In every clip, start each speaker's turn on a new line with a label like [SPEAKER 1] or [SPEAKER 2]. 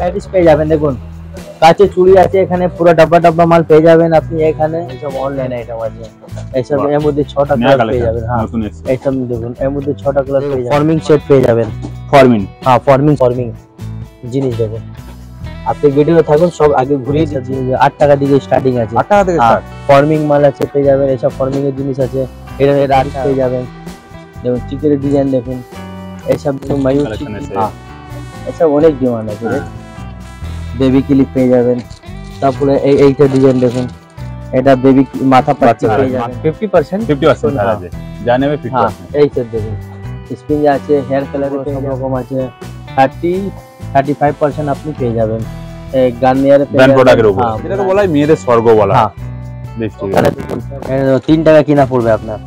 [SPEAKER 1] Varieties পেয়ে যাবেন। দেখুন কাঁচের চুড়ি আছে, এখানে পুরো ডাব্বা ডাব্বা মাল পেয়ে যাবেন আপনি। এখানে সব অনলাইন আইটেম আছে, এইসব এর মধ্যে 6টা কালার পেয়ে যাবেন। হ্যাঁ এইসব দেখুন এর মধ্যে 6টা কালার পেয়ে যাবেন। ফর্মিং সেট পেয়ে যাবেন। ফর্মিং, হ্যাঁ ফর্মিং জিনিস দেখুন। আপনি ভিডিও থাকুন, সব আগে ঘুরিয়ে দিচ্ছি। 8 টাকা দিকে স্টার্টিং আছে, 8 টাকা থেকে স্টার্ট। ফর্মিং মাল আছে পেয়ে যাবেন, এইসব ফর্মিং এর জিনিস আছে। এটা 8 পেয়ে যাবেন। দেখুন চিকের ডিজাইন দেখুন, এইসব মায়ূর চিক, হ্যাঁ এইসব অনেক ডিমান্ড আছে। বেবি ক্লিপ পেয়ে যাবেন। তারপরে এইটা ডিজাইন দেখুন, এটা বেবি মাথা পাচ্ছি পেয়ে যাবেন 50% আছে, জানেন 50%। এইটা দেখুন স্প্রিং আছে, হেয়ার কালারের সব রকম আছে। 35% আপনি পেয়ে যাবেন। গার্নিয়ারের ব্র্যান্ড প্রোডাক্টের উপর, এটা তো বলা হয় মেয়েদের স্বর্গ বলা হয়। 3 টাকা কিনা পড়বে আপনার,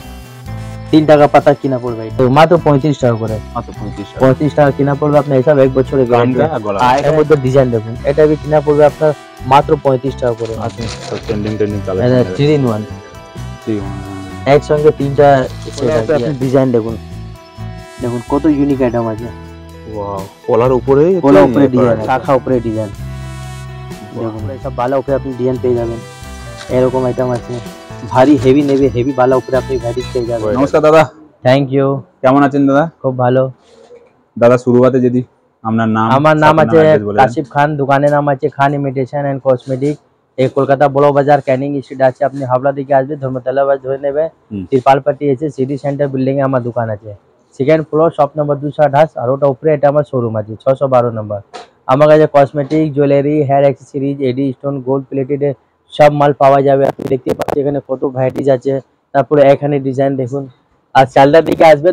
[SPEAKER 1] 3 টাকা পাতা কিনা পড়বে, মাত্র 35 টাকা করে। মাত্র 35 টাকা কিনা পড়বে আপনার, হিসাব 1 বছরের গ্যারান্টি। আর এর মধ্যে ডিজাইন দেখুন, এটা भी কিনা পড়বে আপনার মাত্র 35 টাকা করে। ট্রেন্ডিং কালার 3 in 1, একসঙ্গে 3টা সেট আছে। আপনি ডিজাইন দেখুন, দেখুন কত ইউনিক আইটেম আছে। ওয়াও, কলার উপরে ডিজাইন, শাখা উপরে ডিজাইন। দেখুন সব বালা উপরে আপনি ডিজাইন পেয়ে যাবেন। এরকম আইটেম আছে, ভারী হেভি নেবে, হেভি বালা উপরে আপনি ভ্যারাইটিস পেয়ে যাবেন। নমস্কার দাদা। Thank you. কেমন আছেন দাদা? খুব ভালো দাদা। শুরুতে যদি আপনার নাম, আমার নাম আছে কাশিফ খান, দোকানের নাম আছে খান ইমিটেশন এন্ড কসমেটিক। এই কলকাতা বড় বাজার ক্যানিং স্ট্রিট আছে। আপনি হাবড়া দিকে আসবে, ধর্মতলা বাস ধরে নেবে, তিরপালপাটি এসে সিটি সেন্টার বিল্ডিং এ আমার দোকান আছে। Second floor, shop number 228। আর ওটা উপরে এটা আমার শোরুম আছে 612 নম্বর। আমার কাছে cosmetic, jewellery, hair accessories, AD stone, gold plated সব মাল পাওয়া যাবে। আপনি দেখতে পাচ্ছেন এখানে কত ভ্যারাইটিস আছে। তারপরে এখানে ডিজাইন দেখুন। আর চালদার দিকে আসবে,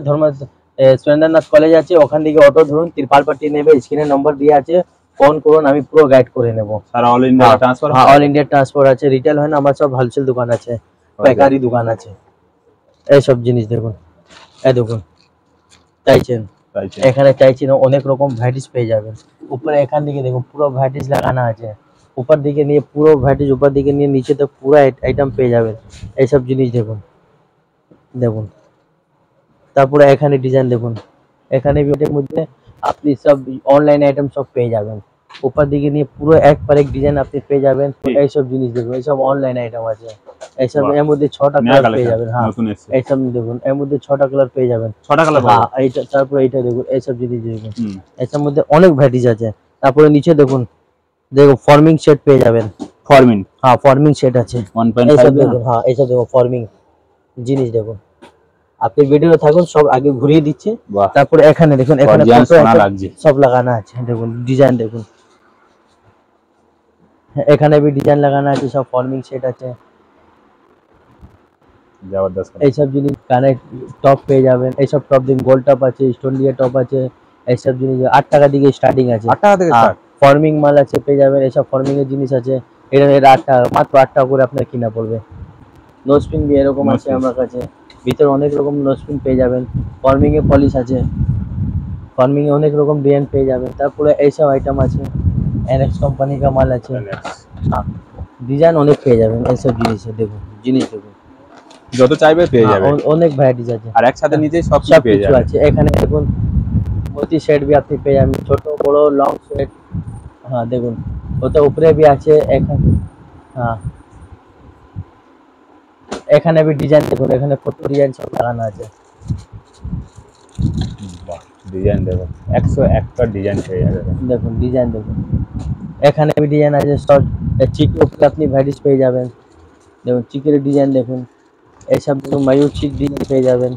[SPEAKER 1] সুরেন্দ্রনাথ কলেজ আছে, ওখান থেকে অটো ধরুন, তিরপালপাটি নেবে, স্ক্রিনে নম্বর দিয়ে আছে, ফোন করুন, আমি পুরো গাইড করে নেব। Sir all India transfer? হ্যাঁ অল ইন্ডিয়া ট্রান্সফার আছে। রিটেল হয় না, আমার সব হোলসেল দোকান আছে, পাইকারি দোকান আছে। এই সব জিনিস দেখুন, এই দেখুন চাইছেন, এখানে চাইছেন অনেক রকম ভ্যারাইটিস পেয়ে যাবেন। উপরে এখান দিকে দেখুন পুরো ভ্যারাইটিস লাগানো আছে। ऊपर दिखे নিয়ে পুরো ভ্যারাইটিস, উপর দিকে নিয়ে নিচে তো পুরো আইটেম পেয়ে যাবেন। এই সব জিনিস দেখুন, দেখুন তারপরে এখানে ডিজাইন দেখুন, এখানে ভিডিওর মধ্যে আপনি সব অনলাইন আইটেম সব পেয়ে যাবেন। ऊपर দিকে নিয়ে পুরো এক পর এক ডিজাইন আপনি পেয়ে যাবেন। এই সব জিনিস দেখুন, এই সব অনলাইন আইটেম আছে। এই সব এর মধ্যে 6টা কালার পেয়ে যাবেন। হ্যাঁ এই সব দেখুন, এর মধ্যে 6টা কালার পেয়ে যাবেন। 6টা কালার, হ্যাঁ এইটা। তারপরে এইটা দেখুন, এই সব জিনিস দেখুন, এর মধ্যে অনেক ভ্যারাইটিস আছে। তারপরে নিচে দেখুন, দেখো ফর্মিং সেট পেয়ে যাবেন। ফর্মিং, হ্যাঁ ফর্মিং সেট আছে 1.5 দেখুন। হ্যাঁ এইসব দেখো ফর্মিং জিনিস দেখুন। আপনি ভিডিও থাকুন, সব আগে ঘুরিয়ে দিচ্ছি। তারপরে এখানে দেখুন, এখানে সব লাগানো আছে। দেখুন ডিজাইন দেখুন, এখানে भी ডিজাইন লাগানো আছে, সব ফর্মিং সেট আছে। জবরদস্ত এইসব জিনিস। কানে টপ পেয়ে যাবেন, এইসব টপ দিন গোল্ড টপ আছে, স্টোন দিয়ে টপ আছে। এইসব জিনিস 8 টাকা দিকে স্টার্টিং আছে। 8 টাকা থেকে স্টার্ট। ফর্মিং মাল আছে পেয়ে যাবেন, এইসব ফর্মিং এর জিনিস আছে। এটা 8 টাকা, মাত্র 8 টাকা করে আপনার কিনা পড়বে। নোজপিন भी এরকম আছে আমার কাছে, ভিতরে অনেক রকম নোজপিন পেয়ে যাবেন। ফর্মিং এ পলিশ আছে, ফর্মিং এ অনেক রকম ডিজাইন পেয়ে যাবেন। তারপরে এইসব আইটেম আছে, এনএক্স কোম্পানি का মাল আছে। হ্যাঁ ডিজাইন অনেক পেয়ে যাবেন এইসব জিনিসে। দেখুন জিনিস দেখুন, যত চাইবে পেয়ে যাবেন, অনেক ভ্যারাইটিস আছে। আর একসাথে নিচে সব পেয়ে যাবেন আছে। এখানে দেখুন मोती सेट भी আপনি পেয়ে যাবেন, ছোট বড় লং সেট। হ্যাঁ দেখুন ওটা উপরে भी আছে এখানে। হ্যাঁ এখানে भी ডিজাইন দেখুন, এখানে কত ডিজাইন সব লাগানো আছে। বাহ ডিজাইন দেখুন, 101টা ডিজাইন পেয়ে যাবেন। দেখুন ডিজাইন দেখুন, এখানে भी ডিজাইন আছে। সব চিক উপরে আপনি ভ্যারাইটিস পেয়ে যাবেন। দেখুন চিকের ডিজাইন দেখুন, এইসব মায়ূর চিক ডিজাইন পেয়ে যাবেন।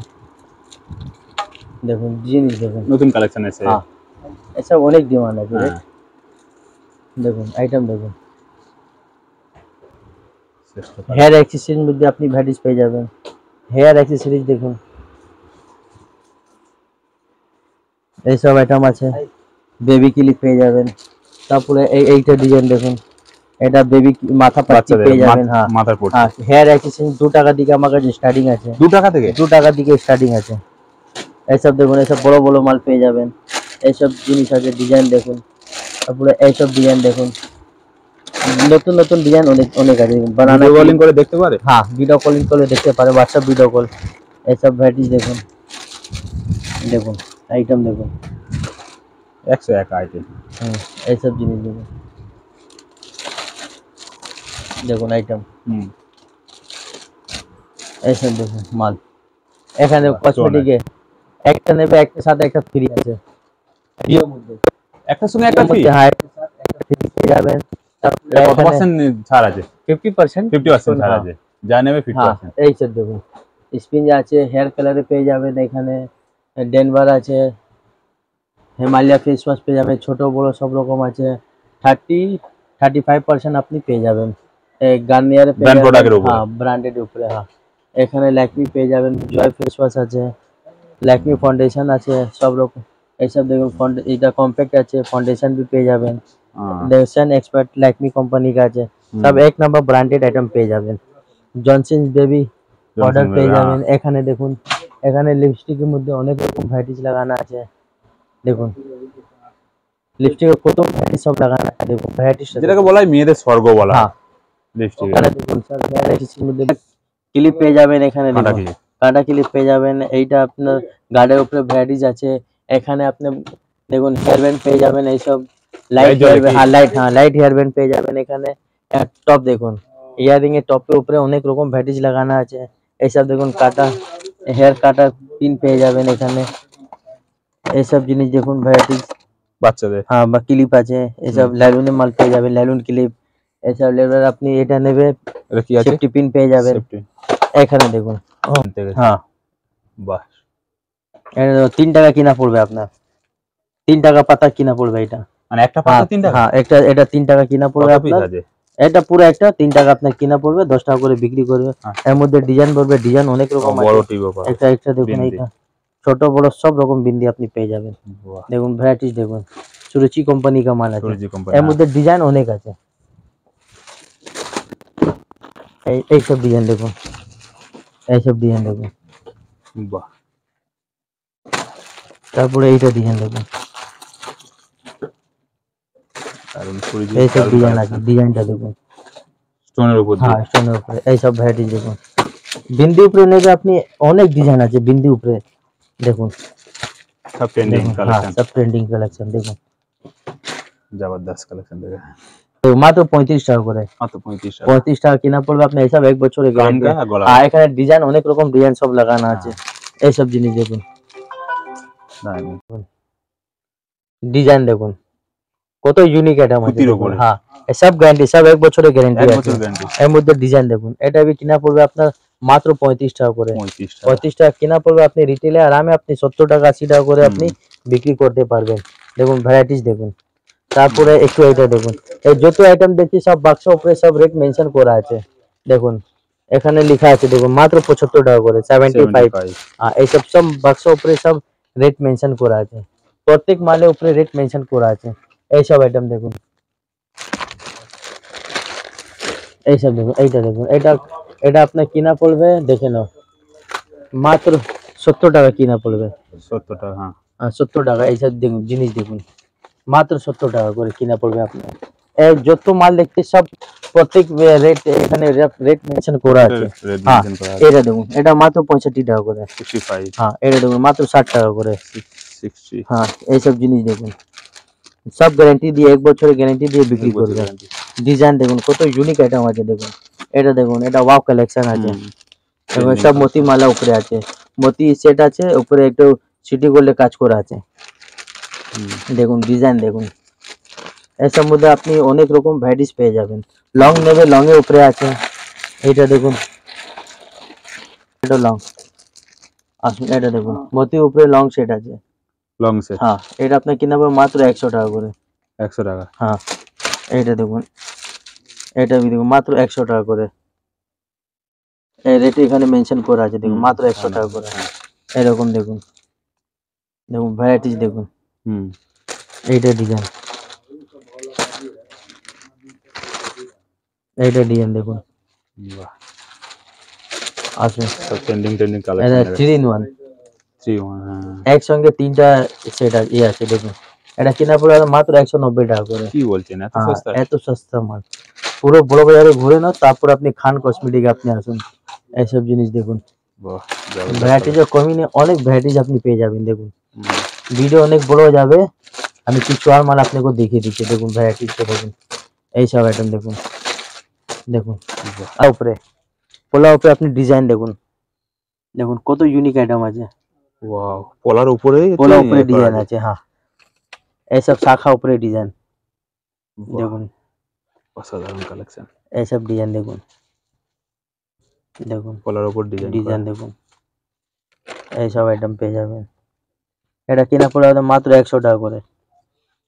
[SPEAKER 1] দেখুন জিনিস দেখুন, নতুন কালেকশন আছে। হ্যাঁ এসব অনেক ডিমান্ড আছে। দেখুন আইটেম দেখুন, হেয়ার অ্যাক্সেসরিজ মধ্যে আপনি ভ্যারাইটিস পেয়ে যাবেন। হেয়ার অ্যাক্সেসরিজ দেখুন, এইসব আইটেম আছে। বেবি ক্লিপ পেয়ে যাবেন। তারপরে এইটা ডিজাইন দেখুন, এটা বেবি মাথা পাচ্ছি পেয়ে যাবেন। হ্যাঁ মাথার পট্টি। হ্যাঁ হেয়ার অ্যাক্সেসরিজ 2 টাকা দিকে আমার কাছে স্টার্টিং আছে। 2 টাকা থেকে 2 টাকা দিকে স্টার্টিং আছে। এইসব দেখুন, এইসব বড় বড় মাল পেয়ে যাবেন। এইসব জিনিস আছে, ডিজাইন দেখুন। তারপরে এইসব ডিজাইন দেখুন, নতুন নতুন ডিজাইন অনেক আছে। বানানা কলিং করে দেখতে পারে। হ্যাঁ ভিডিও কলিং করে দেখতে পারে, হোয়াটসঅ্যাপ ভিডিও কল। এইসব ভ্যারাইটিস দেখুন, দেখুন আইটেম দেখুন,
[SPEAKER 2] 101 আইটেম।
[SPEAKER 1] এইসব জিনিস দেখুন, দেখুন আইটেম, এইসব দেখুন মাল। এখানে কসমেটিকে একটা নেবে একটা সাথে একটা ফ্রি আছে,
[SPEAKER 2] একটা সঙ্গে একটা ফ্রি।
[SPEAKER 1] হ্যাঁ, একটা সাথে একটা ফ্রি পেয়ে যাবেন।
[SPEAKER 2] কত পার্সেন্ট ছাড় আছে?
[SPEAKER 1] 50%
[SPEAKER 2] 50% ছাড় আছে, যা নেবে 50%।
[SPEAKER 1] এইসব দেখুন, স্পিঞ্জ আছে, হেয়ার কালারে পেয়ে যাবেন এখানে, ডেনভার আছে, হিমালয়া ফেস ওয়াশ পেয়ে যাবেন, ছোট বড় সব রকম আছে। 35% আপনি পেয়ে যাবেন। গার্নিয়ারে পেয়ে যাবেন, হ্যাঁ ব্র্যান্ডেড উপরে। হ্যাঁ, এখানে ল্যাকমি পেয়ে যাবেন, জয় ফেস ওয়াশ আছে, ল্যাকমি ফাউন্ডেশন আছে, সব রকম। এইসব দেখুন, এটা কম্প্যাক্ট আছে, फाउंडेशन भी পেয়ে যাবেন। डेसन एक्सपर्ट लैक्मी कंपनी का আছে, সব এক নাম্বার ব্র্যান্ডেড আইটেম পেয়ে যাবেন। জনসন বেবি পাউডার পেয়ে যাবেন। এখানে দেখুন, এখানে লিপস্টিকের মধ্যে অনেক রকম ভ্যারাইটিস লাগানো আছে। দেখুন লিপস্টিকের কত ভ্যারাইটি সব লাগানো আছে, দেখুন ভ্যারাইটিস,
[SPEAKER 2] যেটাকে বলা হয় মেয়েদের স্বর্গ বলা হয় লিপস্টিক।
[SPEAKER 1] এখানে দেখুন স্যার ভ্যারাইটিসের মধ্যে ক্লিপ পেয়ে যাবেন। এখানে দেখুন কাটা ক্লিপ পেয়ে যাবেন। এইটা আপনার গার্ডের উপরে ভ্যারাইটিস আছে। এখানে আপনি দেখুন হেয়ার ব্যান্ড পেয়ে যাবেন, এইসব light hair band, light hair band পেয়ে যাবেন। এখানে টপ দেখুন, ইয়ারিং এর টপের উপরে অনেক রকম ভ্যারাইটিস লাগানো আছে। এইসব দেখুন কাটা হেয়ার কাটা পিন পেয়ে যাবেন এখানে। এইসব জিনিস দেখুন ভ্যারাইটিস
[SPEAKER 2] বাচ্চাদের,
[SPEAKER 1] হ্যাঁ বা ক্লিপ আছে, এইসব ল্যালুনের মাল পেয়ে যাবেন, ল্যালুন ক্লিপ। এইসব লেবার আপনি এটা নেবে,
[SPEAKER 2] এটা কি আছে?
[SPEAKER 1] সেফটি পিন পেয়ে যাবেন এখানে দেখুন। হ্যাঁ
[SPEAKER 2] বাহ,
[SPEAKER 1] এটা 3 টাকা কিনা পড়বে আপনার, 3 টাকা পাতা কিনা পড়বে এটা,
[SPEAKER 2] মানে একটা পাতা 3 টাকা।
[SPEAKER 1] হ্যাঁ এটা 3 টাকা কিনা পড়বে আপনার। এটা পুরো একটা 3 টাকা আপনার কিনা পড়বে, 10 টাকা করে বিক্রি করবে। এর মধ্যে ডিজাইন পড়বে, ডিজাইন অনেক রকম আছে।
[SPEAKER 2] বড় টিবো পাবে,
[SPEAKER 1] একটা দেখুন, এইটা ছোট বড় সব রকম বিন্দি আপনি পেয়ে যাবেন। দেখুন ভ্যারাইটিস দেখুন, সুরুচি কোম্পানি का মাল আছে, এর মধ্যে ডিজাইন অনেক আছে। এই সব ডিজাইন দেখুন, এইসব ডিজাইন দেখুন,
[SPEAKER 2] বাহ।
[SPEAKER 1] তারপরে এইটা ডিজাইন দেখুন, এইসব ডিজাইন আছে, ডিজাইনটা দেখুন
[SPEAKER 2] স্টোনের উপর।
[SPEAKER 1] হ্যাঁ স্টোনের উপরে এইসব ভ্যারাইটিস দেখুন। বিন্দি উপরে নেবে আপনি, অনেক ডিজাইন আছে বিন্দি উপরে দেখুন,
[SPEAKER 2] সব ট্রেন্ডিং কালেকশন,
[SPEAKER 1] সব ট্রেন্ডিং কালেকশন দেখুন,
[SPEAKER 2] জবরদস্ত কালেকশন দেখুন।
[SPEAKER 1] তো মাত্র 35 টাকা করে,
[SPEAKER 2] মাত্র
[SPEAKER 1] 35 টাকা কিনা পড়বে আপনার। এইসব 1 বছরের গ্যারান্টি। আর এখানে ডিজাইন অনেক রকম ডিজাইন সব লাগানো আছে। এইসব জিনিস দেখুন, ডিজাইন দেখুন কত ইউনিক আইটেম আছে। হ্যাঁ সব গ্যারান্টি, সব 1 বছরের গ্যারান্টি আছে। এর মধ্যে ডিজাইন দেখুন, এটা भी কিনা পড়বে আপনার মাত্র 35 টাকা করে। 35 টাকা কিনা পড়বে, আপনি রিটেলে আরামে আপনি 70 টাকা 80 টাকা করে আপনি বিক্রি করতে পারবেন। দেখুন ভ্যারাইটিস দেখুন। তারপরে একটু এটা দেখুন, এই যত আইটেম দেখছি সব বাক্স উপরে সব রেট মেনশন করা আছে। দেখুন এখানে লেখা আছে, দেখুন মাত্র 75 টাকা করে, 75। হ্যাঁ এইসব সব বাক্স উপরে সব রেট মেনশন করা আছে, প্রত্যেক মালের উপরে রেট মেনশন করা আছে। এইসব আইটেম দেখুন, এইসব দেখুন, এইটা দেখুন, এটা আপনার কিনা পড়বে, দেখে নাও মাত্র 70 টাকা কিনা পড়বে।
[SPEAKER 2] 70 টাকা, হ্যাঁ
[SPEAKER 1] 70 টাকা। এইসব দেখুন জিনিস দেখুন, মাত্র 70 টাকা করে কিনা পড়বে আপনার। যত মাল দেখতে সব প্রত্যেক রেট এখানে রেট মেনশন করা আছে। হ্যাঁ এটা দেখুন, এটা মাত্র 65 টাকা করে।
[SPEAKER 2] 65।
[SPEAKER 1] হ্যাঁ এটা দেখুন মাত্র 60 টাকা করে।
[SPEAKER 2] 60।
[SPEAKER 1] হ্যাঁ এইসব জিনিস দেখুন, সব গ্যারান্টি দিয়ে 1 বছরের গ্যারান্টি দিয়ে বিক্রি করবে। ডিজাইন দেখুন কত ইউনিক আইটেম আছে দেখুন। এটা দেখুন, এটা ওয়াও কালেকশন আছে। এবং সব মোতি মালা উপরে আছে, মোতি সেট আছে উপরে, একটু সিটি গোল্ডে কাজ করা আছে। দেখুন ডিজাইন দেখুন, এসব মধ্যে আপনি অনেক রকম ভ্যারাইটিস পেয়ে যাবেন। লং নেবে, লং এর উপরে আছে। এটা দেখুন, এটা লং আসুন, এটা দেখুন মোতি উপরে লং সেট আছে,
[SPEAKER 2] লং সেট।
[SPEAKER 1] হ্যাঁ এটা আপনি কিনা পড়বে মাত্র 100 টাকা করে।
[SPEAKER 2] 100 টাকা।
[SPEAKER 1] হ্যাঁ এইটা দেখুন, এটা দেখুন মাত্র 100 টাকা করে। এই রেট এখানে মেনশন করা আছে, দেখুন মাত্র 100 টাকা করে। এরকম দেখুন, দেখুন ভ্যারাইটিস দেখুন। এইটা ডিজাইন, এইটা ডিজাইন দেখুন।
[SPEAKER 2] বাহ,
[SPEAKER 1] আসুন
[SPEAKER 2] সব ট্রেন্ডিং কালেকশন।
[SPEAKER 1] এটা 3 in 1,
[SPEAKER 2] 3 1, হ্যাঁ
[SPEAKER 1] একসঙ্গে 3টা সেট আছে দেখুন। এটা কিনা পড়বে মাত্র 190 টাকা করে।
[SPEAKER 2] কি বলছেন, এত সস্তা?
[SPEAKER 1] এত সস্তা মাল। পুরো বড় বাজারে ঘুরে নাও, তারপর আপনি খান কসমেটিক আপনি আসুন। এইসব জিনিস দেখুন,
[SPEAKER 2] বাহ
[SPEAKER 1] ভ্যারাইটিজ কমই নেই, অনেক ভ্যারাইটিজ আপনি পেয়ে যাবেন। দেখুন ভিডিও অনেক বড় যাবে, আমি কিছু আর মাল আপনাকে দেখিয়ে দিচ্ছি, দেখুন ভ্যারাইটিস দেখুন, এইসব আইটেম দেখুন, দেখুন আর উপরে পোলা উপরে আপনি ডিজাইন দেখুন, দেখুন কত ইউনিক আইটেম আছে,
[SPEAKER 2] ওয়াও, পোলার উপরে
[SPEAKER 1] পোলা উপরে ডিজাইন আছে, হ্যাঁ এইসব শাখা উপরে ডিজাইন দেখুন,
[SPEAKER 2] অসাধারণ কালেকশন।
[SPEAKER 1] এইসব ডিজাইন দেখুন, দেখুন
[SPEAKER 2] পোলার উপর
[SPEAKER 1] ডিজাইন দেখুন, এইসব আইটেম পেয়ে যাবেন। এটা কিনা পড়ে মাত্র 100 টাকা করে।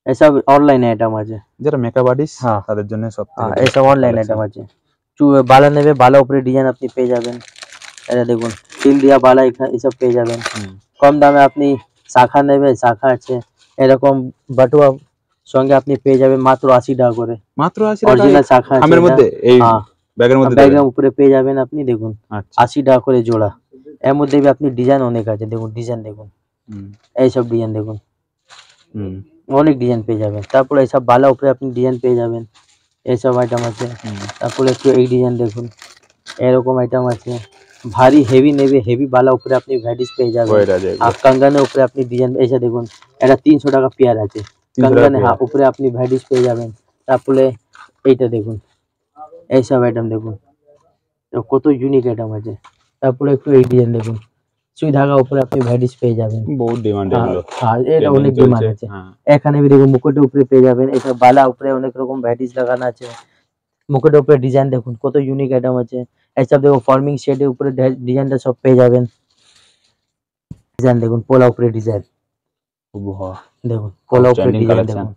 [SPEAKER 1] এসব অনলাইন আইটেম আছে,
[SPEAKER 2] যারা মেকআপ আর্টিস্ট
[SPEAKER 1] হ্যাঁ
[SPEAKER 2] তাদের জন্য সব
[SPEAKER 1] হ্যাঁ এইসব অনলাইন আইটেম আছে। বালা নেবে, বালা উপরে ডিজাইন আপনি পেয়ে যাবেন। এটা দেখুন তিল দিয়া বালা এইসব পেয়ে যাবেন। কম দামে আপনি শাখা নেবে, শাখা আছে এরকম বাটুয়া সঙ্গে আপনি পেয়ে যাবেন মাত্র 80 টাকা করে।
[SPEAKER 2] মাত্র 80 টাকা
[SPEAKER 1] অরিজিনাল শাখা আছে
[SPEAKER 2] খামের মধ্যে, এই
[SPEAKER 1] হ্যাঁ
[SPEAKER 2] ব্যাগের মধ্যে
[SPEAKER 1] ব্যাগের উপরে পেয়ে যাবেন আপনি, দেখুন
[SPEAKER 2] আচ্ছা
[SPEAKER 1] 80 টাকা করে জোড়া। এর মধ্যে भी আপনি ডিজাইন অনেক আছে, দেখুন ডিজাইন দেখুন, এইসব ডিজাইন দেখুন, অনেক ডিজাইন পেয়ে যাবেন। তারপরে এইসব বালা উপরে আপনি ডিজাইন পেয়ে যাবেন, এইসব আইটেম আছে। তারপরে একটু এই ডিজাইন দেখুন, এরকম আইটেম আছে। ভারী হেভি নেবে, হেভি বালা উপরে আপনি ভ্যারাইটিস পেয়ে যাবেন। আর कंगনের উপরে আপনি ডিজাইন এসে দেখুন, এটা 300 টাকা পেয়ার আছে कंगনে, হ্যাঁ উপরে আপনি ভ্যারাইটিস পেয়ে যাবেন। তারপরে এইটা দেখুন, এইসব আইটেম দেখুন, কত ইউনিক আইটেম আছে। তারপরে একটু এই ডিজাইন দেখুন, সুই ধাগা উপরে আপনি ভ্যারাইটিস পেয়ে যাবেন,
[SPEAKER 2] বহুত ডিমান্ড এগুলো।
[SPEAKER 1] হ্যাঁ এটা অনেক ডিমান্ড আছে। এখানে भी দেখুন মুকুটের উপরে পেয়ে যাবেন, এইসব বালা উপরে অনেক রকম ভ্যারাইটিস লাগানো আছে। মুকুটের উপরে ডিজাইন দেখুন, কত ইউনিক আইটেম আছে। এইসব দেখুন ফর্মিং শেডের উপরে ডিজাইনটা সব পেয়ে যাবেন। ডিজাইন দেখুন পোলা উপরে ডিজাইন, দেখুন পোলা উপরে ডিজাইন দেখুন,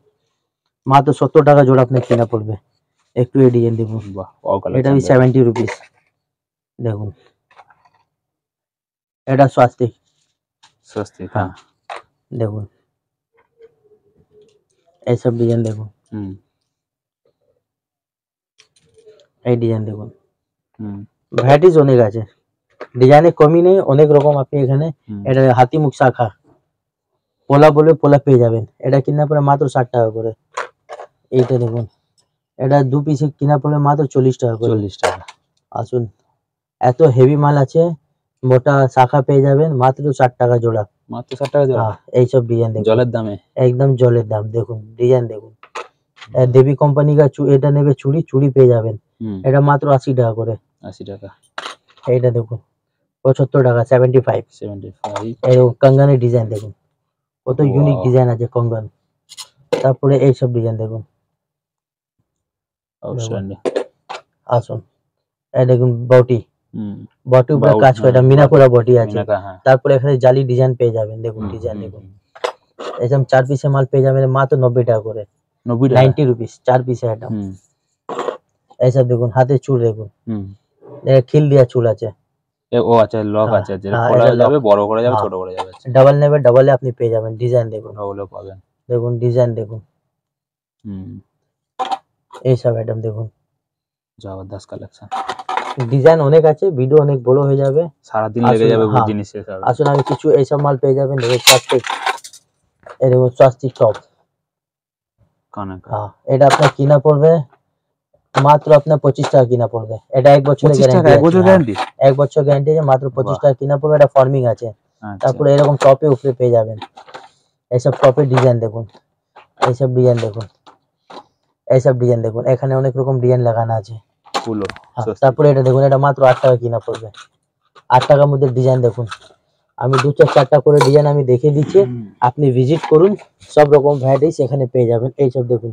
[SPEAKER 1] মাত্র 70 টাকা জোড়া আপনার কিনা পড়বে। একটু এই ডিজাইন দেখুন, এটা भी 70 রুপিস। দেখুন এটা স্বাস্তিক,
[SPEAKER 2] হ্যাঁ
[SPEAKER 1] দেখুন এইসব ডিজাইন দেখুন, এই ডিজাইন দেখুন, ভ্যারাইটিস অনেক আছে, ডিজাইনের কমই নেই, অনেক রকম আপনি এখানে। এটা হাতি মুখ শাখা পোলা বলে পোলা পেয়ে যাবেন, এটা কিনা পড়ে মাত্র 60 টাকা করে। এইটা দেখুন, এটা 2 পিসে কিনা পড়ে মাত্র 40 টাকা করে।
[SPEAKER 2] 40 টাকা।
[SPEAKER 1] আসুন এত হেভি মাল আছে, মোটা শাখা পেয়ে যাবেন মাত্র 60 টাকা জোড়া।
[SPEAKER 2] মাত্র 60 টাকা জোড়া।
[SPEAKER 1] হ্যাঁ এইসব ডিজাইন দেখুন,
[SPEAKER 2] জলের দামে,
[SPEAKER 1] একদম জলের দাম। দেখুন ডিজাইন দেখুন, দেবী কোম্পানি का এটা নেবে চুড়ি, চুড়ি পেয়ে যাবেন, এটা মাত্র 80 টাকা করে।
[SPEAKER 2] 80 টাকা।
[SPEAKER 1] এইটা দেখুন 75 টাকা, 75।
[SPEAKER 2] 75।
[SPEAKER 1] এরকম कंगনের ডিজাইন দেখুন, কত ইউনিক ডিজাইন আছে कंगन। তারপরে এইসব ডিজাইন দেখুন,
[SPEAKER 2] আউটস্ট্যান্ডিং।
[SPEAKER 1] আসুন এই দেখুন বটি, বটির উপরে কাজ করে, এটা মিনাকোরা বটি আছে। তারপরে এখানে জালি ডিজাইন পেয়ে যাবেন, দেখুন ডিজাইন দেখুন। এরকম 4 পিসের মাল পেয়ে যাবেন মাত্র 90 টাকা করে। 90 রুপিস 4 পিসের আইটেম। এইসব দেখুন হাতে চুল দেখুন, খিল দিয়া চুল আছে।
[SPEAKER 2] ও আচ্ছা লক আছে, যেটা খোলা যাবে, বড় করা যাবে, ছোট করা যাবে।
[SPEAKER 1] ডাবল নেবে, ডাবলে আপনি পেয়ে যাবেন। ডিজাইন দেখুন,
[SPEAKER 2] ডাবলও পাবেন।
[SPEAKER 1] দেখুন ডিজাইন দেখুন, এইসব আইটেম দেখুন,
[SPEAKER 2] জবরদস্ত কালেকশন।
[SPEAKER 1] ডিজাইন অনেক আছে, ভিডিও অনেক বড় হয়ে যাবে,
[SPEAKER 2] সারা দিন লেগে যাবে জিনিস শেষ হবে।
[SPEAKER 1] আসুন আমি কিছু এইসব মাল পেয়ে যাবেন। দেখুন স্বাস্তিক, এই দেখুন স্বাস্তিক টপ, হ্যাঁ এটা আপনার কিনা পড়বে মাত্র আপনার 25 টাকা কিনা পড়বে। এটা 1 বছরের গ্যারান্টি, 1 বছর গ্যারান্টি আছে, মাত্র 25 টাকা কিনা পড়বে। এটা ফর্মিং আছে। তারপরে এরকম টপে উপরে পেয়ে যাবেন, এইসব টপের ডিজাইন দেখুন, এইসব ডিজাইন দেখুন, এইসব ডিজাইন দেখুন, এখানে অনেক রকম ডিজাইন লাগানো আছে। তারপরে এটা দেখুন, এটা মাত্র 8 টাকা কিনা পড়বে। 8 টাকার মধ্যে ডিজাইন দেখুন, আমি 2-4টা করে ডিজাইন আমি দেখিয়ে দিচ্ছি, আপনি ভিজিট করুন, সব রকম ভ্যারাইটিস এখানে পেয়ে যাবেন। এইসব দেখুন,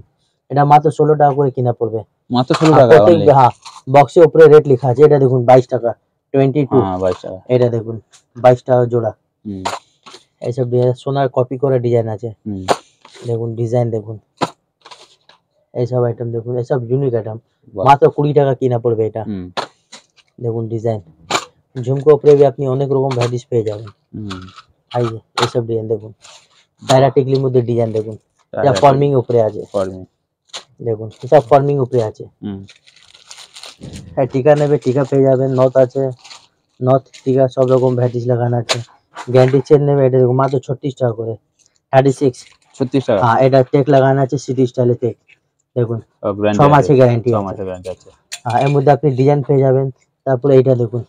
[SPEAKER 1] এটা মাত্র 16 টাকা করে কিনা পড়বে।
[SPEAKER 2] মাত্র 16 টাকা অনলি।
[SPEAKER 1] হ্যাঁ বক্সের উপরে রেট লেখা আছে। এটা দেখুন 22 টাকা, 22।
[SPEAKER 2] হ্যাঁ 22 টাকা।
[SPEAKER 1] এটা দেখুন 22 টাকা জোড়া। এইসব ডিজাইন সোনার কপি করা ডিজাইন আছে। দেখুন ডিজাইন দেখুন, এইসব আইটেম দেখুন, এইসব ইউনিক আইটেম, মাত্র 20 টাকা কিনা পড়বে এটা। দেখুন ডিজাইন, ঝুমকো উপরে भी আপনি অনেক রকম ভ্যারাইটিস পেয়ে যাবেন। আইয়ে এইসব ডিজাইন দেখুন, ডায়রা টিকলির মধ্যে ডিজাইন দেখুন, যা ফর্মিং উপরে আছে। ফর্মিং দেখুন, সব ফর্মিং উপরে আছে। হ্যাঁ টিকা নেবে, টিকা পেয়ে যাবেন। নথ আছে, নথ টিকা সব রকম ভ্যারাইটিস লাগানো আছে। গ্যারান্টি চেন নেবে, এটা দেখুন মাত্র 36 টাকা করে। 36 টাকা। হ্যাঁ এটা টেক লাগানো আছে, সিটি স্টাইলে টেক। দেখুন 6 মাসের গ্যারান্টি আছে। হ্যাঁ এর মধ্যে আপনি ডিজাইন পেয়ে যাবেন। তারপরে এইটা দেখুন,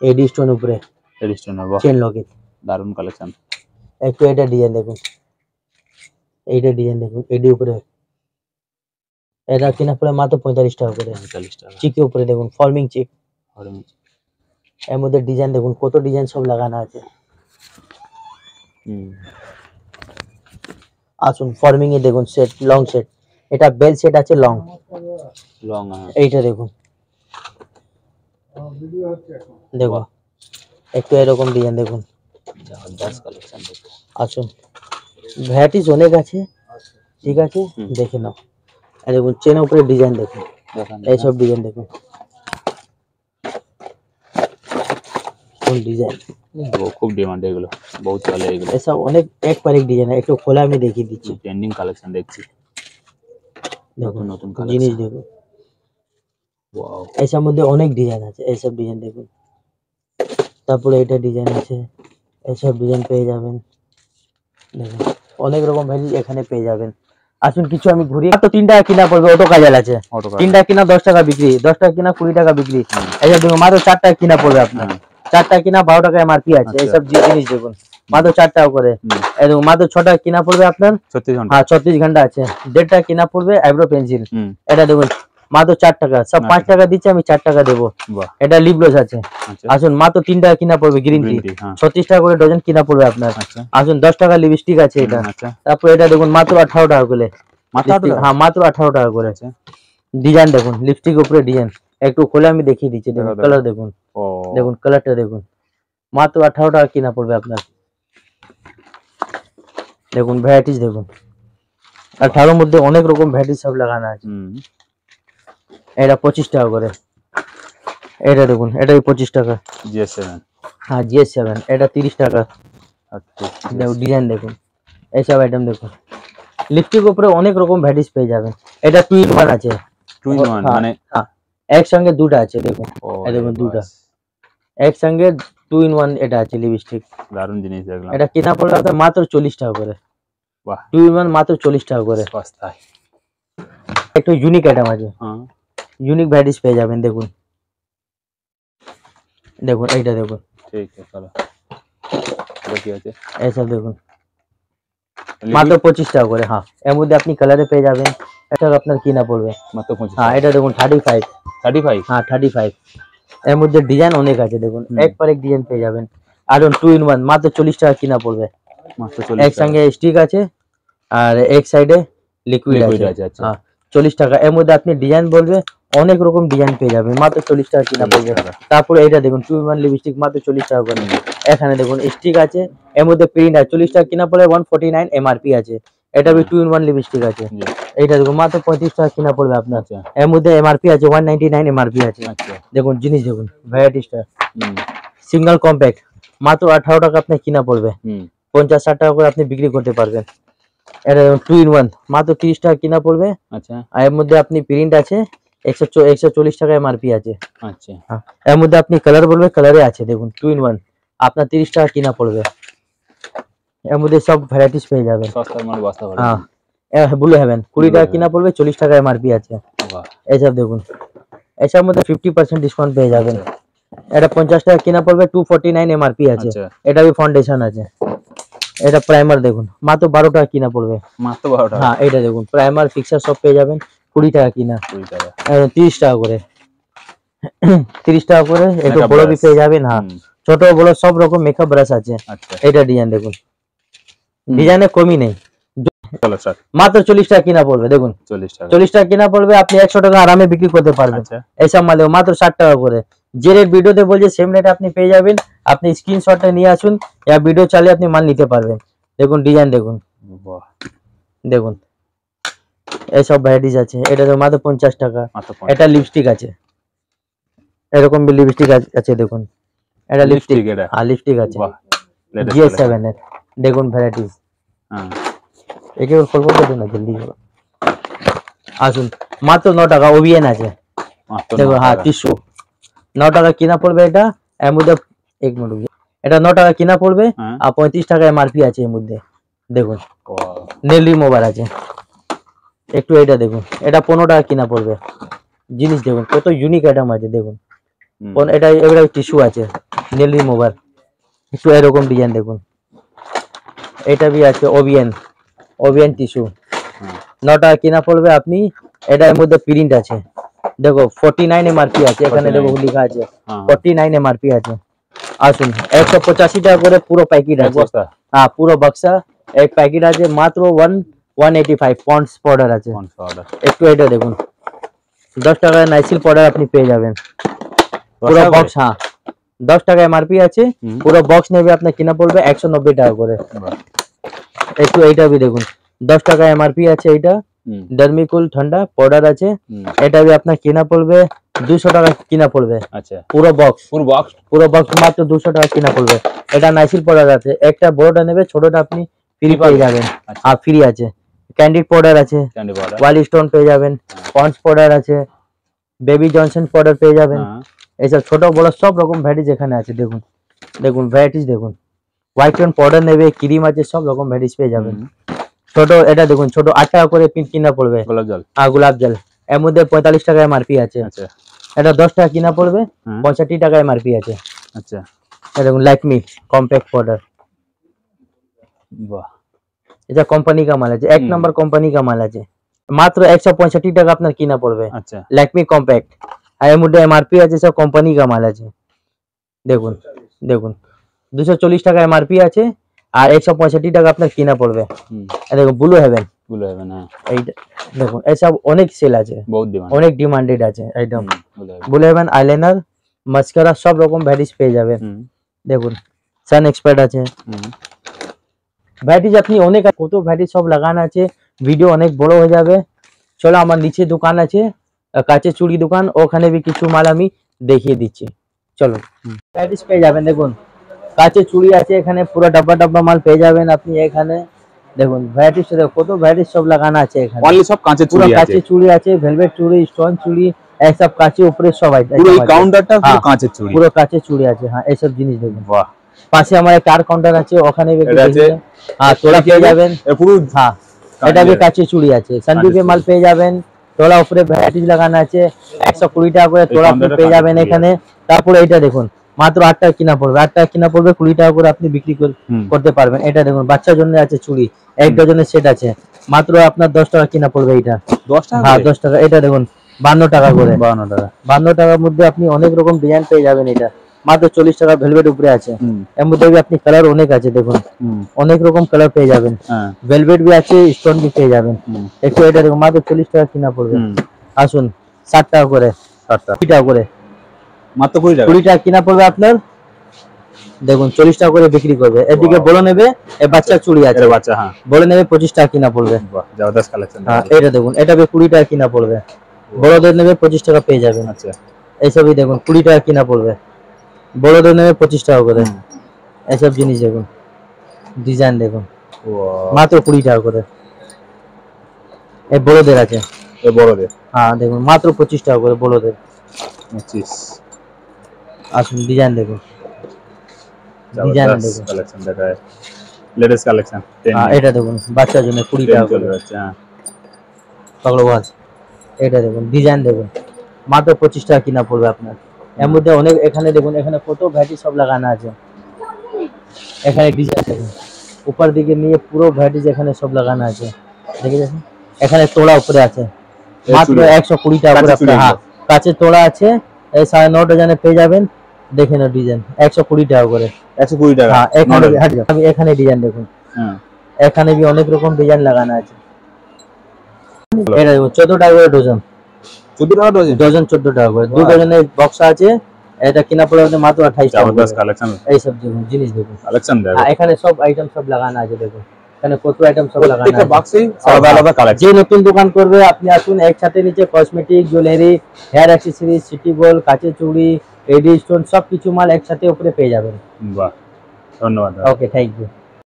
[SPEAKER 1] এডি স্টোন উপরে, এডি স্টোন চেন লকেট, দারুন কালেকশন। একটু এটা ডিজাইন দেখুন, এইটা ডিজাইন দেখুন, এডি উপরে এটা কিনা পড়ে মাত্র 45 টাকা করে।
[SPEAKER 2] 45 টাকা।
[SPEAKER 1] চিকের উপরে দেখুন ফর্মিং চিক,
[SPEAKER 2] Orange।
[SPEAKER 1] এর মধ্যে ডিজাইন দেখুন কত ডিজাইন সব লাগানো আছে। আসুন ফর্মিং এ দেখুন সেট, লং সেট, এটা বেল সেট আছে লং,
[SPEAKER 2] লং।
[SPEAKER 1] এইটা দেখুন, দেখুন একটু এরকম ডিজাইন দেখুন।
[SPEAKER 2] জবরদস্ত কালেকশন দেখুন।
[SPEAKER 1] আসুন ভ্যারাইটিস অনেক আছে, ঠিক আছে দেখে নাও। আর দেখুন চেনের উপরে ডিজাইন দেখুন, এইসব ডিজাইন দেখুন, কোন ডিজাইন
[SPEAKER 2] খুব ডিমান্ড এগুলো, বহুত চলে এগুলো।
[SPEAKER 1] এসব অনেক এক পর এক ডিজাইন, একটু খোলা আমি দেখিয়ে দিচ্ছি।
[SPEAKER 2] ট্রেন্ডিং কালেকশন দেখছি,
[SPEAKER 1] দেখুন
[SPEAKER 2] নতুন
[SPEAKER 1] জিনিস
[SPEAKER 2] কালেকশন।
[SPEAKER 1] দেখুন,
[SPEAKER 2] ওয়াও।
[SPEAKER 1] এসব মধ্যে অনেক ডিজাইন আছে, এইসব ডিজাইন দেখুন। তারপরে এটা ডিজাইন আছে, এইসব ডিজাইন পেয়ে যাবেন। দেখুন অনেক রকম ভ্যারাইটি এখানে পেয়ে যাবেন। আসুন কিছু আমি ঘুরিয়ে, তো 3 টাকা কিনা পড়বে, অটো কাজাল আছে 3 টাকা কিনা 10 টাকা বিক্রি, 10 টাকা কিনা 20 টাকা বিক্রি। এইসব দেখুন মাত্র 4 টাকা কিনা পড়বে আপনার, 4 টাকা কিনা 12 টাকা এমআরপি আছে। এইসব জিনিস দেখুন মাত্র 4 টাকা করে। এই দেখুন মাত্র 6 টাকা কিনা পড়বে আপনার,
[SPEAKER 2] 36 ঘন্টা।
[SPEAKER 1] হ্যাঁ 36 ঘন্টা আছে। 1.5 টাকা কিনা পড়বে আইব্রো পেন্সিল, এটা দেখুন মাত্র 4 টাকা। সব 5 টাকা দিচ্ছে, আমি 4 টাকা দেবো। এটা লিপ গ্লস আছে। আসুন মাত্র 3 টাকা কিনা পড়বে গ্রিন টি, 36 টাকা করে ডজন কিনা পড়বে আপনার। আসুন 10 টাকা লিপস্টিক আছে এটা। তারপর এটা দেখুন মাত্র 18 টাকা করে, হ্যাঁ মাত্র 18 টাকা করে। ডিজাইন দেখুন লিপস্টিক উপরে ডিজাইন, একটু খুলে আমি দেখিয়ে দিচ্ছি। দেখুন কালার দেখুন, দেখুন কালারটা দেখুন, মাত্র 18 টাকা কিনা পড়বে আপনার। দেখুন ভ্যারাইটিস দেখুন, 18 মধ্যে অনেক রকম ভ্যারাইটিস সব লাগানো আছে। এটা 25 টাকা করে। এটা দেখুন এটাই 25 টাকা।
[SPEAKER 2] GS7,
[SPEAKER 1] হ্যাঁ GS7 এটা 30 টাকা। দেখুন ডিজাইন দেখুন, এইসব আইটেম দেখুন। লিপস্টিক উপরে অনেক রকম ভ্যারাইটিস পেয়ে যাবেন। এটা 2 in 1 আছে,
[SPEAKER 2] 2 in 1 মানে
[SPEAKER 1] একসঙ্গে দুটো আছে। দেখুন এই দেখুন দুটো একসঙ্গে 2 in 1 এটা আছে লিপস্টিক।
[SPEAKER 2] দারুণ জিনিস দেখলাম।
[SPEAKER 1] এটা কিনা পড়বে আপনার মাত্র 40 টাকা করে।
[SPEAKER 2] বাহ,
[SPEAKER 1] 2 in 1 মাত্র 40 টাকা করে।
[SPEAKER 2] সস্তায়।
[SPEAKER 1] একটু ইউনিক আইটেম আছে,
[SPEAKER 2] হ্যাঁ
[SPEAKER 1] ইউনিক ভ্যারাইটিস পেয়ে যাবেন। দেখুন দেখুন এইটা দেখুন,
[SPEAKER 2] ঠিক আছে চলো দেখি আছে।
[SPEAKER 1] এইসব দেখুন মাত্র 25 টাকা করে। হ্যাঁ এর মধ্যে আপনি কালারে পেয়ে যাবেন। এটা আপনার কিনা পড়বে
[SPEAKER 2] মাত্র 25।
[SPEAKER 1] হ্যাঁ এটা দেখুন 35।
[SPEAKER 2] 35?
[SPEAKER 1] হ্যাঁ 35। এর মধ্যে ডিজাইন অনেক আছে, দেখুন এক পর এক ডিজাইন পেয়ে যাবেন। আর 2 in 1 মাত্র 40 টাকা কিনা পড়বে।
[SPEAKER 2] মাত্র 40
[SPEAKER 1] এক সঙ্গে স্টিক আছে আর এক সাইডে লিকুইড আছে। হ্যাঁ 40 টাকা। এর মধ্যে আপনি ডিজাইন বলবে, অনেক রকম ডিজাইন পেয়ে যাবেন, মাত্র 40 টাকা কিনা পড়বে। তারপরে এইটা দেখুন 2 in 1 লিপস্টিক মাত্র 40 টাকা করে। এখানে দেখুন স্টিক আছে, এর মধ্যে প্রিন্ট আছে। 40 টাকা কিনা পড়বে, 149 এমআরপি আছে। এটা भी 2 in 1 লিপস্টিক আছে। এইটা দেখুন মাত্র 35 টাকা কিনা পড়বে আপনার। এর মধ্যে এমআরপি আছে 199 এমআরপি আছে। দেখুন জিনিস দেখুন ভ্যারাইটিসটা, সিঙ্গেল কম্প্যাক্ট মাত্র 18 টাকা আপনি কিনা পড়বে। 50-60 টাকা করে আপনি বিক্রি করতে পারবেন। এটা 2 in 1 মাত্র 30 টাকা কিনা পড়বে।
[SPEAKER 2] আচ্ছা,
[SPEAKER 1] আর এর মধ্যে আপনি প্রিন্ট আছে 140 টাকা এমআরপি আছে।
[SPEAKER 2] আচ্ছা,
[SPEAKER 1] এর মধ্যে আপনি কালার বলবে, কালারে আছে। দেখুন 2 in 1 আপনার 30 টাকা কিনা পড়বে। এর মধ্যে সব ভ্যারাইটিস পেয়ে যাবেন।
[SPEAKER 2] সস্তার মানে বস্তা ভরে।
[SPEAKER 1] হ্যাঁ ব্লু হেভেন 20 টাকা কিনা পড়বে, 40 টাকা এমআরপি আছে।
[SPEAKER 2] বাহ,
[SPEAKER 1] এইসব দেখুন, এসব মধ্যে 50% ডিসকাউন্ট পেয়ে যাবেন। এটা 50 টাকা কিনা পড়বে, 249 এমআরপি আছে। এটা भी ফাউন্ডেশন আছে। এটা প্রাইমার দেখুন মাত্র 12 টাকা কিনা পড়বে।
[SPEAKER 2] মাত্র 12 টাকা?
[SPEAKER 1] হ্যাঁ এটা দেখুন প্রাইমার ফিক্সার সব পেয়ে যাবেন 20 টাকা কিনা।
[SPEAKER 2] 20 টাকা।
[SPEAKER 1] 30 টাকা করে। 30 টাকা করে। একটু বড় भी পেয়ে যাবেন। হ্যাঁ ছোট বড় সব রকম মেকআপ ব্রাশ আছে।
[SPEAKER 2] আচ্ছা,
[SPEAKER 1] এটা ডিজাইন দেখুন, ডিজাইনে কমই নেই।
[SPEAKER 2] চলো স্যার
[SPEAKER 1] মাত্র 40 টাকা কিনা পড়বে। দেখুন
[SPEAKER 2] 40 টাকা।
[SPEAKER 1] 40 টাকা কিনা পড়বে, আপনি 100 টাকা আরামে বিক্রি করতে পারবেন। এইসব মালে মাত্র 60 টাকা করে। যে রেট ভিডিওতে বলছে সেম রেট আপনি পেয়ে যাবেন। আপনি স্ক্রিনশটটা নিয়ে আসুন, या ভিডিও চালিয়ে আপনি মাল নিতে পারবেন। দেখুন ডিজাইন দেখুন,
[SPEAKER 2] বাহ,
[SPEAKER 1] দেখুন এইসব ভ্যারাইটিস আছে। এটা তো মাত্র 50 টাকা। এটা লিপস্টিক আছে, এরকম লিপস্টিক আছে। দেখুন এটা লিপস্টিক, হ্যাঁ লিপস্টিক আছে।
[SPEAKER 2] বাহ,
[SPEAKER 1] GS7 এর দেখুন ভ্যারাইটিস।
[SPEAKER 2] হ্যাঁ
[SPEAKER 1] একে ওর ফলো করে না জলদি। আসুন মাত্র 9 টাকা ওবিএন আছে। দেখো হ্যাঁ টিস্যু 9 টাকা কিনা পড়বে। এটা এর মধ্যে এক মিনিট, এটা 9 টাকা কিনা পড়বে আর 35 টাকা এমআরপি আছে এর মধ্যে। দেখুন নেল রিমুভার আছে। একটু এটা দেখুন, এটা 15 টাকা কিনা পড়বে। জিনিস দেখুন কত ইউনিক আইটেম আছে। দেখুন এটা এবারে টিস্যু আছে, নেল রিমুভার। একটু এরকম ডিজাইন দেখুন। এটা भी আছে ওবিএন ওভিয়ান টিস্যু
[SPEAKER 2] হ্যাঁ
[SPEAKER 1] 9 টাকা কিনা পড়বে আপনি এটার মধ্যে প্রিন্ট আছে দেখো 49 এমআরপি আছে এখানে
[SPEAKER 2] 49
[SPEAKER 1] দেখো লেখা আছে
[SPEAKER 2] হ্যাঁ
[SPEAKER 1] 49 এমআরপি আছে আসুন 185 টাকা করে পুরো প্যাকেট
[SPEAKER 2] এক
[SPEAKER 1] আছে
[SPEAKER 2] বস্তা
[SPEAKER 1] হ্যাঁ পুরো বক্সা এক প্যাকেট আছে মাত্র 185 পন্ডস পাউডার আছে
[SPEAKER 2] কোন পাউডার
[SPEAKER 1] একটু এটা দেখুন 10 টাকায় নাইসিল পাউডার আপনি পেয়ে যাবেন পুরো বক্স হ্যাঁ 10 টাকা এমআরপি আছে পুরো বক্স নেবে আপনার কিনা পড়বে 190 টাকা করে একটু এইটা भी দেখুন 10 টাকা এমআরপি আছে এটা ডার্মিকুল ঠান্ডা পাউডার আছে এটা भी আপনার কিনা পড়বে 200 টাকা কিনা পড়বে
[SPEAKER 2] আচ্ছা
[SPEAKER 1] পুরো বক্স
[SPEAKER 2] পুরো বক্স
[SPEAKER 1] মাত্র 200 টাকা কিনা পড়বে এটা নাইসিল পাউডার আছে একটা বড়টা নেবে ছোটটা আপনি ফ্রি পেয়ে যাবেন আর ফ্রি আছে ক্যান্ডিড পাউডার আছে
[SPEAKER 2] ক্যান্ডি পাউডার
[SPEAKER 1] ওয়াইল্ড স্টোন পেয়ে যাবেন পন্ডস পাউডার আছে বেবি জনসন পাউডার পেয়ে যাবেন এইসব ছোট বড় সব রকম ভ্যারাইটিজ এখানে আছে দেখুন দেখুন ভ্যারাইটিজ দেখুন হোয়াইট টোন পাউডার নেবে ক্রিম আছে সব রকম ভ্যারাইটিজ পেয়ে যাবেন ছোট এটা দেখুন ছোট 8 টাকা করে পিস কিনা পড়বে
[SPEAKER 2] গোলাপ জল
[SPEAKER 1] গোলাপ জল এর মধ্যে 45 টাকা এমআরপি আছে
[SPEAKER 2] আচ্ছা
[SPEAKER 1] এটা 10 টাকা কিনা পড়বে 65 টাকা এমআরপি আছে
[SPEAKER 2] আচ্ছা
[SPEAKER 1] এটা দেখুন লাইকমি কম্প্যাক্ট পাউডার
[SPEAKER 2] বাহ
[SPEAKER 1] এটা কোম্পানি का माल আছে এক নাম্বার কোম্পানি का माल আছে মাত্র 165 টাকা আপনার কিনা পড়বে
[SPEAKER 2] আচ্ছা
[SPEAKER 1] লাইকমি কম্প্যাক্ট আর এর মধ্যে এমআরপি আছে সব কোম্পানি का माल আছে দেখুন দেখুন 240 টাকা এমআরপি আছে আর 165 টাকা আপনার কিনা পড়বে আর দেখুন ব্লু হেভেন
[SPEAKER 2] হ্যাঁ
[SPEAKER 1] এইটা দেখুন এসব অনেক সেল আছে
[SPEAKER 2] বহুত ডিমান্ড
[SPEAKER 1] অনেক ডিমান্ডেড আছে একদম
[SPEAKER 2] blue
[SPEAKER 1] blue heaven eyeliner mascara সব রকম ভ্যারাইটিস পেয়ে যাবেন দেখুন সান এক্সপার্ট আছে ভ্যারাইটিস আপনি অনেক কত ভ্যারাইটিস সব লাগানো আছে ভিডিও অনেক বড় হয়ে যাবে চলো আমার নিচে দোকান আছে কাঁচের চুড়ি দোকান ওখানে भी কিছু মাল আমি দেখিয়ে দিচ্ছি চলো ভ্যারাইটিস পেয়ে যাবেন দেখুন কাঁচের চুড়ি আছে এখানে পুরো ডাব্বা ডাব্বা মাল পেয়ে যাবেন আপনি এখানে দেখুন ভ্যারাইটিস কত ভ্যারাইটিস সব লাগানো আছে এখানে
[SPEAKER 2] অনলি সব কাঁচের চুড়ি আছে
[SPEAKER 1] কাঁচের চুড়ি আছে ভেলভেট চুড়ি স্টোন চুড়ি এই সব কাঁচের উপরে সব আছে
[SPEAKER 2] পুরো এই কাউন্টারটা পুরো কাঁচের চুড়ি
[SPEAKER 1] পুরো কাঁচের চুড়ি আছে হ্যাঁ এই সব জিনিস দেখুন
[SPEAKER 2] বাহ
[SPEAKER 1] পাশে আমার একটা আর কাউন্টার আছে ওখানে হ্যাঁ তোলা পেয়ে যাবেন
[SPEAKER 2] পুরো
[SPEAKER 1] হ্যাঁ এটা भी কাঁচের চুড়ি আছে সন্দীপের মাল পেয়ে যাবেন তোলা উপরে ভ্যারাইটিস লাগানো আছে 120 টাকা করে তোলা পেয়ে যাবেন এখানে তারপরে এটা দেখুন মাত্র 8 টাকা কিনা পড়বে 8 টাকা কিনা পড়বে 20 টাকা করে আপনি বিক্রি করতে পারবেন এটা দেখুন বাচ্চার জন্য আছে চুড়ি এক ডজনের সেট আছে মাত্র আপনার 10 টাকা কিনা পড়বে এটা
[SPEAKER 2] 10 টাকা
[SPEAKER 1] হ্যাঁ 10 টাকা এটা দেখুন 52 টাকা করে
[SPEAKER 2] 52 টাকা
[SPEAKER 1] 52 টাকার মধ্যে আপনি অনেক রকম ডিজাইন পেয়ে যাবেন এটা মাত্র 40 টাকা ভেলভেট উপরে আছে এর মধ্যে আপনি কালার অনেক আছে দেখুন অনেক রকম কালার পেয়ে যাবেন ভেলভেট भी আছে স্টোন भी পেয়ে যাবেন একটু এটা দেখুন মাত্র 40 টাকা কিনা পড়বে আসুন 60 টাকা করে 60 টাকা করে
[SPEAKER 2] মাত্র 20 টাকা
[SPEAKER 1] 20 টাকা কিনা পড়বে আপনার দেখুন 40 টাকা করে বিক্রি করবে এদিকে বড় নেবে এই বাচ্চা চুড়ি আছে
[SPEAKER 2] বাচ্চা হ্যাঁ
[SPEAKER 1] বড় নেবে 25 টাকা কিনা পড়বে
[SPEAKER 2] বাহ জবরদস্ত কালেকশন
[SPEAKER 1] হ্যাঁ এটা দেখুন এটা भी 20 টাকা কিনা পড়বে বড়দের নেবে 25 টাকা পেয়ে যাবেন
[SPEAKER 2] আচ্ছা
[SPEAKER 1] এই সবই দেখুন 20 টাকা কিনা পড়বে বড়দের নেবে 25 টাকা করে এই সব জিনিস দেখুন ডিজাইন দেখুন মাত্র 20 টাকা করে এই বড়দের আছে
[SPEAKER 2] এই বড়দের
[SPEAKER 1] হ্যাঁ দেখুন মাত্র 25 টাকা করে বড়দের
[SPEAKER 2] 25
[SPEAKER 1] আসুন ডিজাইন দেখুন ডিজাইন দেখুন
[SPEAKER 2] কালেকশন দেখায় লেটেস্ট কালেকশন
[SPEAKER 1] হ্যাঁ এটা দেখুন বাচ্চার জন্য 20 টাকা করে
[SPEAKER 2] হ্যাঁ
[SPEAKER 1] পাগল ওয়াজ এটা দেখুন ডিজাইন দেখুন মাত্র 25 টাকা কিনা পড়বে আপনার এর মধ্যে অনেক এখানে দেখুন এখানে কত ভ্যারাইটি সব লাগানো আছে এখানে ডিজাইন দেখুন উপর দিকে নিয়ে পুরো ভ্যারাইটিস এখানে সব লাগানো আছে দেখে যাচ্ছেন এখানে তোড়া উপরে আছে মাত্র 120 টাকা করে আপনার হ্যাঁ কাছে তোড়া আছে এই 9.5 ডজনে পেয়ে যাবেন দেখেন ডিজাইন 120 টাকা করে
[SPEAKER 2] 120 টাকা
[SPEAKER 1] হ্যাঁ এখানে আমি এখানে ডিজাইন দেখুন
[SPEAKER 2] হ্যাঁ
[SPEAKER 1] এখানে भी অনেক রকম ডিজাইন লাগানো আছে এটা 14 টাকা করে ডজন
[SPEAKER 2] 14 টাকা ডজন
[SPEAKER 1] ডজন 14 টাকা করে 2 ডজনের বক্স আছে এটা কিনা পড়বে মাত্র 28 টাকা
[SPEAKER 2] জবরদস্ত কালেকশন
[SPEAKER 1] এই সব দেখুন জিনিস দেখুন
[SPEAKER 2] কালেকশন দেখো
[SPEAKER 1] এখানে সব আইটেম সব লাগানো আছে দেখুন এখানে কত আইটেম সব লাগানো
[SPEAKER 2] প্রত্যেকটা
[SPEAKER 1] আছে
[SPEAKER 2] বক্সে আলাদা আলাদা কালেকশন
[SPEAKER 1] যে নতুন দোকান করবে আপনি আসুন একসাথে নিচে cosmetic jewellery hair accessories city gold কাঁচের চুড়ি এডি স্টোন সব কিছু মাল একসাথে উপরে পেয়ে যাবেন
[SPEAKER 2] বাহ ধন্যবাদ
[SPEAKER 1] ওকে থ্যাংক ইউ